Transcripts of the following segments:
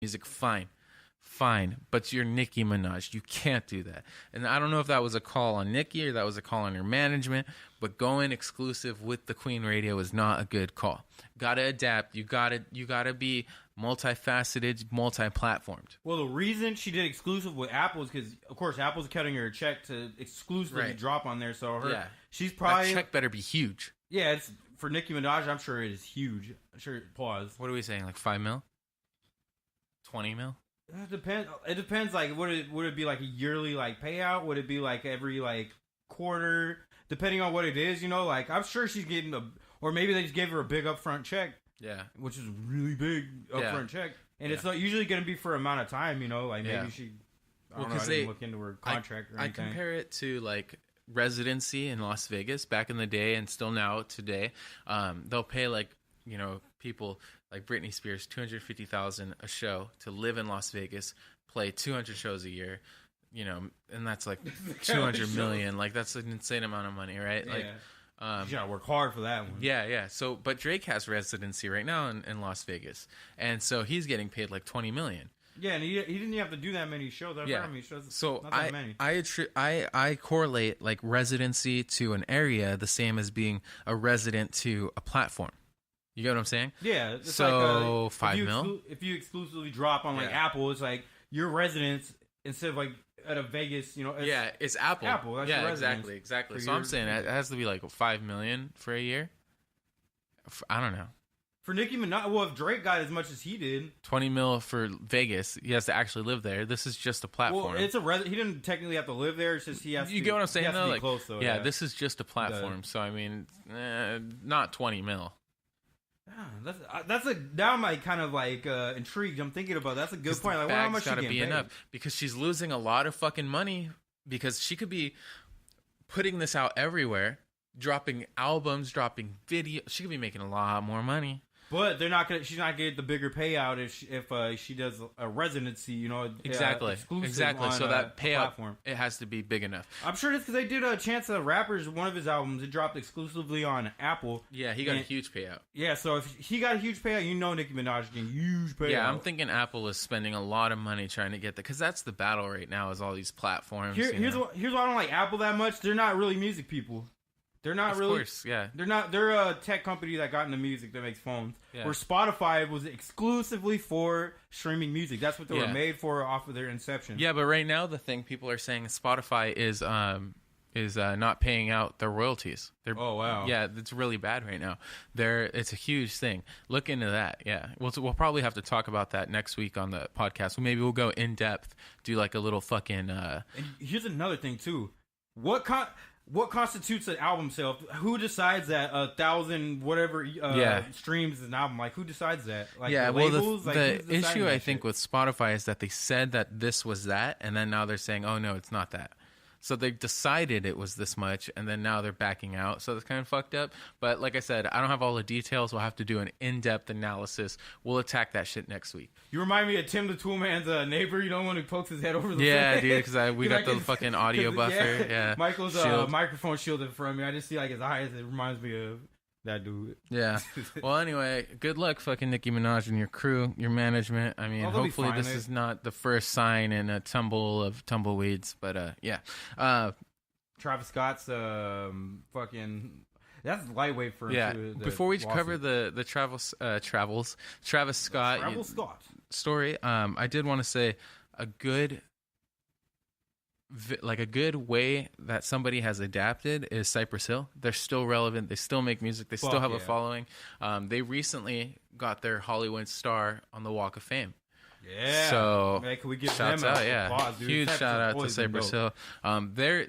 music, fine, but you're Nicki Minaj. You can't do that. And I don't know if that was a call on Nicki or that was a call on your management, but going exclusive with the Queen Radio is not a good call. Gotta adapt. You gotta be multifaceted, multi-platformed. Well, the reason she did exclusive with Apple is because, of course, Apple's cutting her a check to exclusively drop on there. So she's probably... That check better be huge. Yeah, it's for Nicki Minaj, I'm sure it is huge. I'm sure pause. What are we saying? Like 5 mil? 20 mil? It depends. It depends. Like, would it be like a yearly like payout? Would it be like every like quarter? Depending on what it is, you know. Like, I'm sure she's getting or maybe they just gave her a big upfront check. Yeah, which is a really big upfront check, and it's not usually going to be for amount of time. You know, like maybe she. I don't know, I didn't look into her contract or anything. I compare it to like residency in Las Vegas back in the day, and still now today. They'll pay like people like Britney Spears $250,000 a show to live in Las Vegas, play 200 shows a year, and that's like 200 million. Like that's an insane amount of money, right? Yeah. Like, you gotta work hard for that one. Yeah. So, but Drake has residency right now in Las Vegas, and so he's getting paid like 20 million. Yeah, and he didn't have to do that many shows. So I correlate like residency to an area the same as being a resident to a platform. You get what I'm saying? Yeah. It's so like, 5 mil. If you exclusively drop on like Apple, it's like your residence instead of like at a Vegas, it's Apple. Apple. That's your residence. Exactly. So I'm saying it has to be like 5 million for a year. I don't know. For Nicki Minaj, well, if Drake got as much as he did, 20 mil for Vegas, he has to actually live there. This is just a platform. Well, it's he didn't technically have to live there. It's just he has. You get what I'm saying? Though, like, close, though, this is just a platform. So I mean, not 20 mil. Now I'm like kind of like intrigued. I'm thinking about that's a good point. Like, how much she getting paid? Enough because she's losing a lot of fucking money because she could be putting this out everywhere, dropping albums, dropping videos. She could be making a lot more money. But they're not gonna. She's not getting the bigger payout if she does a residency. Exactly. So that payout platform. It has to be big enough. I'm sure it's because they did a Chance the Rapper's one of his albums. It dropped exclusively on Apple. Yeah, he got a huge payout. Yeah, so if he got a huge payout, Nicki Minaj getting a huge payout. Yeah, I'm thinking Apple is spending a lot of money trying to get that because that's the battle right now. Is all these platforms. Here's why I don't like Apple that much. They're not really music people. They're not really. Of course, yeah. They're not. They're a tech company that got into music that makes phones. Yeah. Where Spotify was exclusively for streaming music. That's what they were made for off of their inception. Yeah, but right now the thing people are saying is Spotify is not paying out their royalties. Oh wow. Yeah, it's really bad right now. It's a huge thing. Look into that. Yeah, we'll probably have to talk about that next week on the podcast. Maybe we'll go in depth, do like a little fucking. And here's another thing too. What constitutes an album sale? Who decides that 1,000 whatever streams is an album? Like, who decides that? Like, the labels? The issue I think with Spotify is that they said that this was that, and then now they're saying, oh no, it's not that. So they decided it was this much, and then now they're backing out. So it's kind of fucked up. But like I said, I don't have all the details. We'll have to do an in-depth analysis. We'll attack that shit next week. You remind me of Tim the Toolman's neighbor. You know when he pokes his head over the dude, because we got the fucking audio buffer. Yeah. Michael's microphone shielded from me. I just see like his eyes. It reminds me of that dude. Yeah. Well, anyway, good luck, fucking Nicki Minaj and your crew, your management. I mean, hopefully this is not the first sign in a tumble of tumbleweeds. But yeah. Travis Scott's fucking. That's lightweight for him. Yeah. Before we cover the Travis Scott story, I did want to say a good way that somebody has adapted is Cypress Hill. They're still relevant. They still make music. They still have a following. They recently got their Hollywood star on the Walk of Fame. Yeah. So can we give shouts them out? Yeah. Applause, dude. Huge shout out to Cypress Hill. They're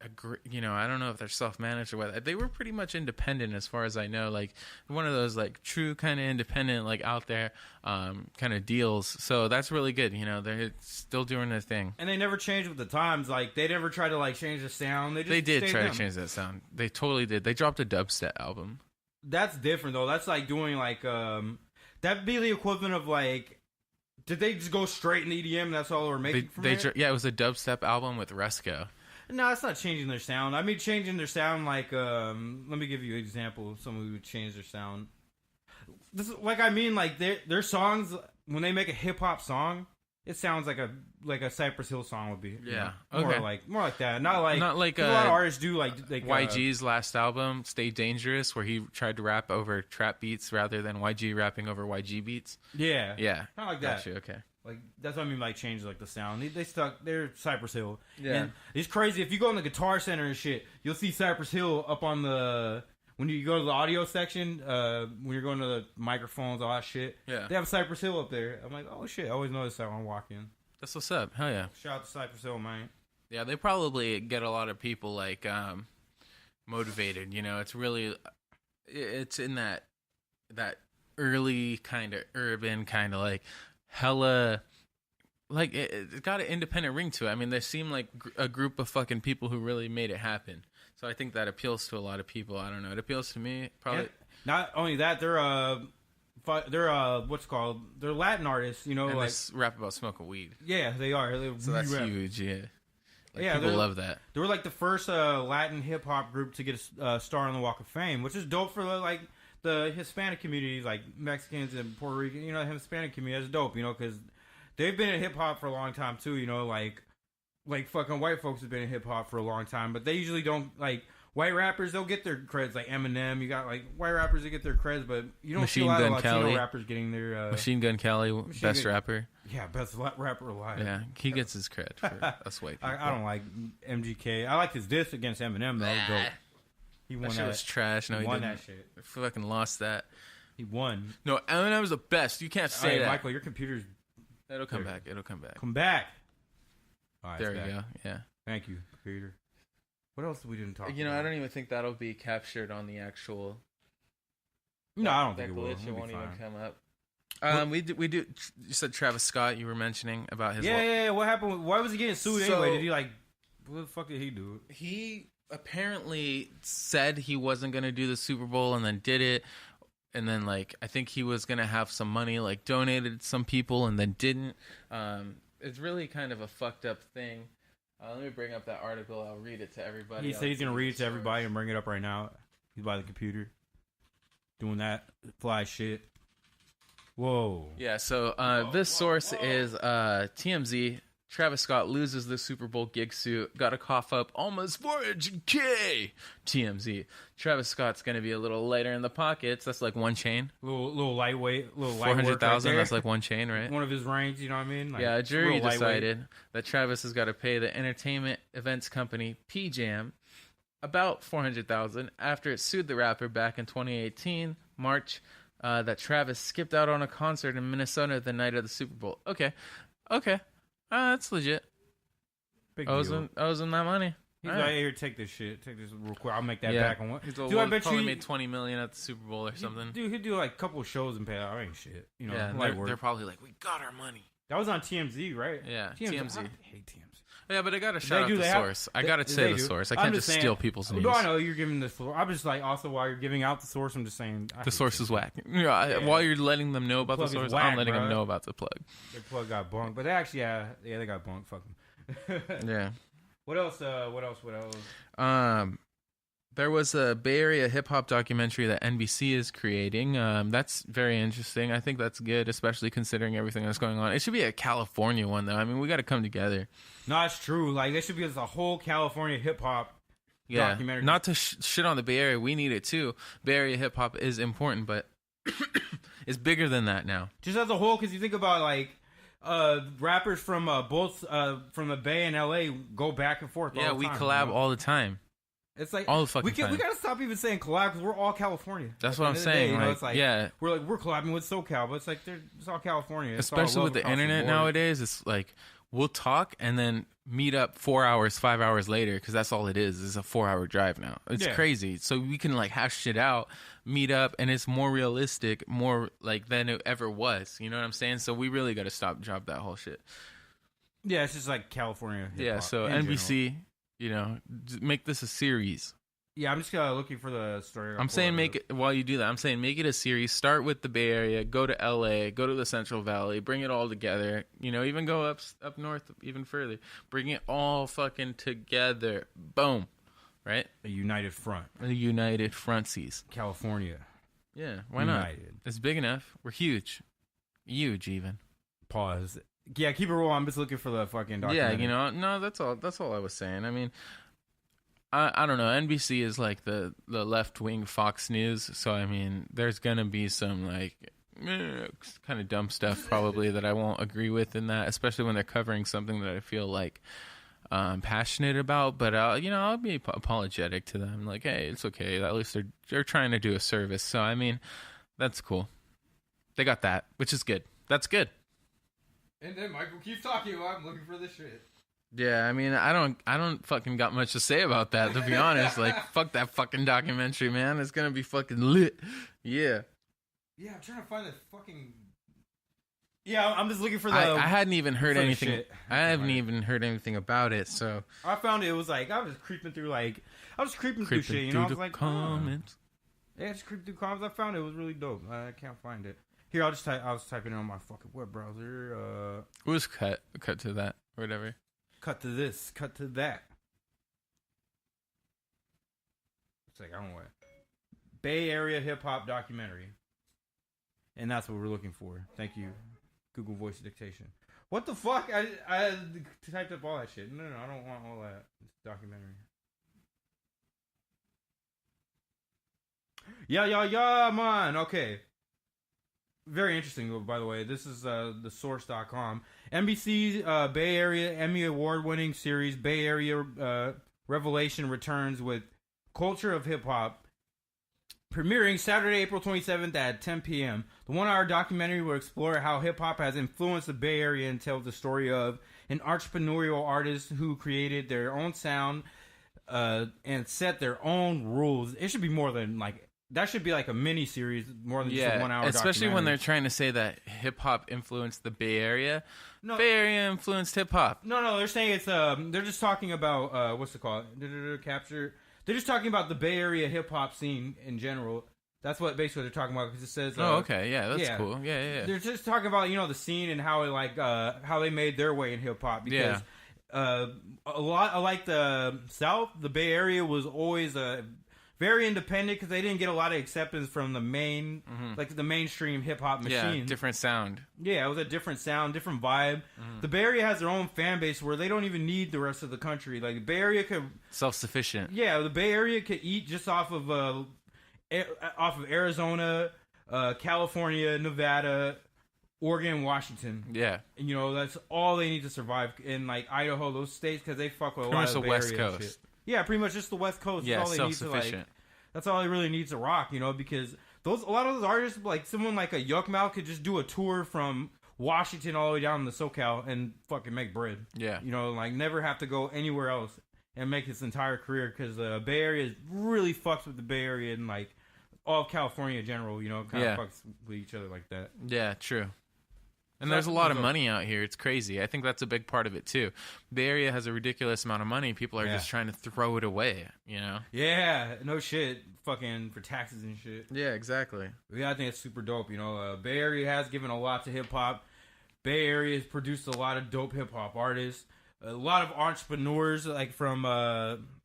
I don't know if they're self-managed or what. They were pretty much independent as far as I know, like one of those like true kind of independent, like out there kind of deals. So that's really good. They're still doing their thing. And they never changed with the times. Like they never tried to like change the sound. They did try to change that sound. They totally did. They dropped a dubstep album. That's different though. That's like doing like that'd be the equivalent of like, did they just go straight in EDM? That's all they were making from it? Yeah, it was a dubstep album with Resco. No, it's not changing their sound. I mean, changing their sound like, let me give you an example of someone who would change their sound. Like their songs when they make a hip hop song, it sounds like a Cypress Hill song would be. Yeah. You know? Okay. More like that. Not like a lot of artists do like YG's last album, Stay Dangerous, where he tried to rap over trap beats rather than YG rapping over YG beats. Yeah. Yeah. Kind of like that. Gotcha, okay. Like that's what I mean. Like change like the sound. They're Cypress Hill. Yeah. And it's crazy. If you go in the Guitar Center and shit, you'll see Cypress Hill up on the. When you go to the audio section, when you're going to the microphones, all that shit, Yeah. they have Cypress Hill up there. I'm like, oh shit, I always notice that when I walk in. That's what's up. Hell yeah. Shout out to Cypress Hill, man. Yeah, they probably get a lot of people like motivated. You know, it's really it's in that early kind of urban kind of like hella like it's got an independent ring to it. I mean, they seem like a group of fucking people who really made it happen. So I think that appeals to a lot of people. I don't know. It appeals to me probably. And not only that, they're what's it called? They're Latin artists. You know, And like they rap about smoking weed. yeah, they are. So that's huge. Yeah. Like, Yeah, people love that. They were like the first Latin hip hop group to get a star on the Walk of Fame, which is dope for like the Hispanic communities, like Mexicans and Puerto Rican. You know, the Hispanic community. That's dope. You know, because they've been in hip hop for a long time too. You know, like fucking white folks have been in hip hop for a long time, but they usually don't like. White rappers, they'll get their creds, like Eminem. You got like white rappers that get their creds, but you don't see a lot of Latino rappers getting their Machine Gun Kelly, best rapper. Yeah, best rapper alive. Yeah, he gets his cred for us white people. I don't like MGK. I like his diss against Eminem. That was dope. He won that shit was trash. No, he won didn't. that shit. Fucking lost that. He won. No, Eminem was the best. You can't say right, that. Michael, your computer's It'll come back. It'll come back. come back. All right, There it's you back. go. Yeah. Thank you, computer. What else we didn't talk? You know, about? I don't even think that'll be captured on the actual. No, I don't think it will. It It'll be won't even fine. come up. We do. You said Travis Scott. You were mentioning about his. Yeah. What happened? Why was he getting sued So- anyway? Did he like? What the fuck did he do? He apparently said he wasn't gonna do the Super Bowl and then did it, and then like I think he was gonna have some money like donated to some people and then didn't. It's really kind of a fucked up thing. Let me bring up that article. I'll read it to everybody. He said he's gonna read it to everybody and bring it up right now. He's by the computer, doing that fly shit. Whoa. Yeah. So this source is TMZ. Travis Scott loses the Super Bowl gig suit. Got to cough up almost $400K. TMZ. Travis Scott's going to be a little lighter in the pockets. That's like one chain. Little lightweight, little light 400,000. That's like one chain, right? One of his range. You know what I mean? Like, Yeah, a jury real lightweight. decided that Travis has got to pay the entertainment events company PJam about $400,000 after it sued the rapper back in 2018 March that Travis skipped out on a concert in Minnesota the night of the Super Bowl. Okay, that's legit. Big Owes deal. him that money. He's All like, right. here, take this shit. Take this real quick. I'll make that Yeah. back on what. He's like, Dude, I well, bet probably you made $20 million at the Super Bowl or something. Dude, he'd do like a couple of shows and pay out. Ain't shit. You know, Yeah, and light work. they're probably like, we got our money. That was on TMZ, right? Yeah, TMZ. TMZ. I hate TMZ. Yeah, but I got to shout out do, the they have- source. I got to say they the do. source. I I'm can't just saying- steal people's news. No, I know you're giving the source. I'm just like also while you're giving out the source, I'm just saying I The hate source TMZ. is whack. Yeah, While you're letting them know about the Plug is source, whack, I'm letting them bruh. know about the plug. Their plug got bunked, but they actually, yeah, they got bunked. Fuck them. Yeah. What else? What else? There was a Bay Area hip hop documentary that NBC is creating. That's very interesting. I think that's good, especially considering everything that's going on. It should be a California one, though. I mean, we got to come together. No, it's true. Like there should be a whole California hip hop Yeah. documentary. Not to shit on the Bay Area. We need it too. Bay Area hip hop is important, but it's bigger than that now. Just as a whole, because you think about like rappers from both from the Bay and LA go back and forth. Yeah, all the we time, collab you know? all the time. It's like all the fucking we time. gotta stop even saying collab because we're all California. That's At what the I'm end of the saying. day, you know, Like, it's like yeah. we're collabing with SoCal, but it's like it's all California. It's all Especially love with the across internet board. nowadays, it's like we'll talk and then meet up 4 hours, 5 hours later because that's all it is. It's a 4-hour drive now. It's Yeah. crazy. So we can like hash shit out, meet up, and it's more realistic, more like than it ever was. You know what I'm saying? So we really got to stop and drop that whole shit. Yeah, it's just like California. Yeah. hip-hop So in NBC, you know, make this a series. Yeah, I'm just looking for the story. I'm saying make it while you do that. I'm saying make it a series. Start with the Bay Area, go to LA, go to the Central Valley, bring it all together. You know, even go up north even further. Bring it all fucking together. Boom. Right? a united front. The United Frontsies. California. Yeah, why not? United. It's big enough. We're huge. Huge, even. Pause. Yeah, keep it rolling. I'm just looking for the fucking documentary. Yeah, no, that's all I was saying. I mean, I don't know. NBC is like the left wing Fox News, so I mean, there's gonna be some like kind of dumb stuff probably that I won't agree with in that, especially when they're covering something that I feel like passionate about. But I'll be apologetic to them. Like, hey, it's okay. At least they're trying to do a service. So I mean, that's cool. They got that, which is good. That's good. And then Michael keeps talking while I'm looking for this shit. Yeah, I mean, I don't fucking got much to say about that, to be honest. Like, fuck that fucking documentary, man. It's gonna be fucking lit. Yeah. Yeah, I'm trying to find the fucking. Yeah, I'm just looking for the. I hadn't even heard anything. Shit. I haven't even heard anything about it. So I found it was like I was creeping through through shit. You know, I was like comments. Yeah, just creeping through comments. I found it was really dope. I can't find it. Here, I was typing it on my fucking web browser. We'll just cut to that or whatever. Cut to this. Cut to that. It's like I don't know what. Bay Area hip hop documentary. And that's what we're looking for. Thank you, Google Voice dictation. What the fuck? I typed up all that shit. No, I don't want all that. It's a documentary. Yeah, man. Okay. Very interesting, by the way. This is the source.com. NBC Bay Area Emmy Award-winning series Bay Area Revelation returns with Culture of Hip Hop. Premiering Saturday, April 27th at 10 p.m. The one-hour documentary will explore how hip-hop has influenced the Bay Area and tells the story of an entrepreneurial artist who created their own sound and set their own rules. It should be more than like... That should be like a mini-series more than just a one-hour documentary. Especially when they're trying to say that hip-hop influenced the Bay Area. No, Bay Area influenced hip-hop. No, they're saying it's... they're just talking about... what's it called? Capture... They're just talking about the Bay Area hip-hop scene in general. That's what basically they're talking about because it says... okay. Yeah, that's cool. Yeah. They're just talking about, the scene and how it, how they made their way in hip-hop. Because a lot like the South, the Bay Area was always... very independent because they didn't get a lot of acceptance from the main, like the mainstream hip hop machine. Yeah, different sound. Yeah, it was a different sound, different vibe. The Bay Area has their own fan base where they don't even need the rest of the country. Like the Bay Area could self-sufficient. Yeah, the Bay Area could eat just off of Arizona, California, Nevada, Oregon, Washington. Yeah, and, that's all they need to survive in like Idaho, those states because they fuck with a lot of the Bay West Area Coast. Shit. Yeah, pretty much just the West Coast. Yeah, that's all they need to, like, that's all they really need to rock, because a lot of those artists, like someone like a Yuck Mouth could just do a tour from Washington all the way down to SoCal and fucking make bread. Yeah. Like never have to go anywhere else and make his entire career because the Bay Area really fucks with the Bay Area and like all of California in general, kind of fucks with each other like that. Yeah, true. And there's a lot of money out here. It's crazy. I think that's a big part of it, too. The area has a ridiculous amount of money. People are just trying to throw it away, Yeah, no shit. Fucking for taxes and shit. Yeah, exactly. Yeah, I think it's super dope. Bay Area has given a lot to hip-hop. Bay Area has produced a lot of dope hip-hop artists. A lot of entrepreneurs, like from,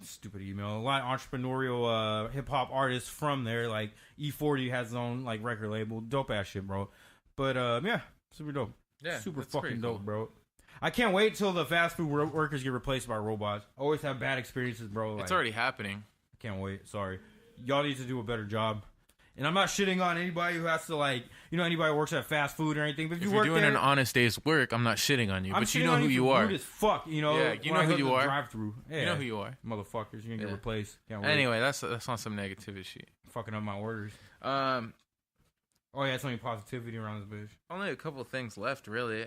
stupid email, a lot of entrepreneurial hip-hop artists from there. Like, E40 has his own, like, record label. Dope-ass shit, bro. But, yeah. Super dope. Yeah, super fucking cool. dope, bro. I can't wait till the fast food workers get replaced by robots. I always have bad experiences, bro. It's already happening. I can't wait. Sorry. Y'all need to do a better job. And I'm not shitting on anybody who has to, like, anybody who works at fast food or anything. But if you're doing an honest day's work, I'm not shitting on you. But you know who you are. Rude as fuck, Yeah, you know who you are. Drive-through. Yeah. You know who you are. Motherfuckers, you're gonna get replaced. Can't wait. Anyway, that's on some negativity. Fucking up my orders. Oh, yeah, it's only positivity around this bitch. Only a couple things left, really.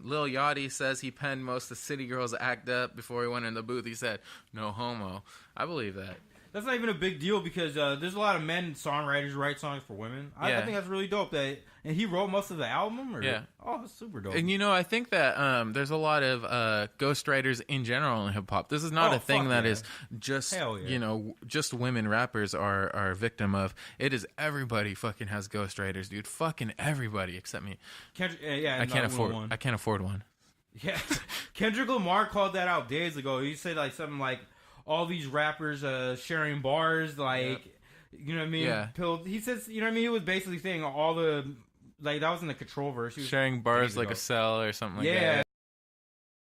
Lil Yachty says he penned most of City Girls Act Up before he went in the booth. He said, no homo. I believe that. That's not even a big deal because there's a lot of men songwriters who write songs for women. I think that's really dope. And he wrote most of the album? Yeah. Oh, that's super dope. And, I think that there's a lot of ghostwriters in general in hip-hop. This is not a thing that is just, just women rappers are a victim of. It is everybody fucking has ghostwriters, dude. Fucking everybody except me. I can't afford one. Yeah. Kendrick Lamar called that out days ago. He said like something like, all these rappers sharing bars, like, you know what I mean? Yeah. He says, you know what I mean? He was basically saying all the like that was in the Control verse. She was Sharing bars days like ago. a cell or something like that. Yeah,